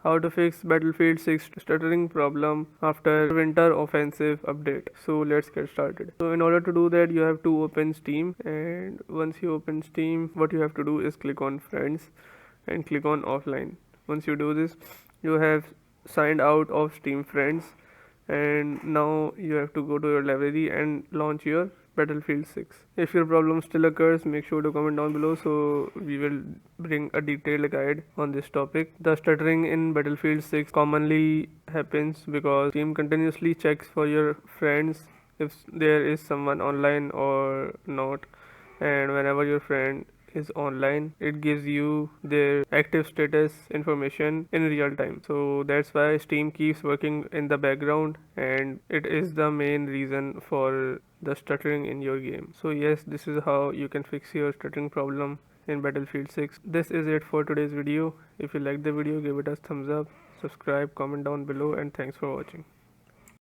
how to fix Battlefield 6 stuttering problem after winter offensive update. So let's get started. So in order to do that, you have to open Steam, and once you open Steam, what you have to do is click on friends and click on offline. Once you do this, you have signed out of Steam friends, and now you have to go to your library and launch your Battlefield 6. If your problem still occurs, make sure to comment down below so we will bring a detailed guide on this topic. The stuttering in Battlefield 6 commonly happens because Steam continuously checks for your friends if there is someone online or not, and whenever your friend is online, it gives you their active status information in real time. So that's why Steam keeps working in the background, and it is the main reason for the stuttering in your game. So yes, this is how you can fix your stuttering problem in Battlefield 6. This is it for today's video. If you like the video, give it a thumbs up, subscribe, comment down below, and thanks for watching.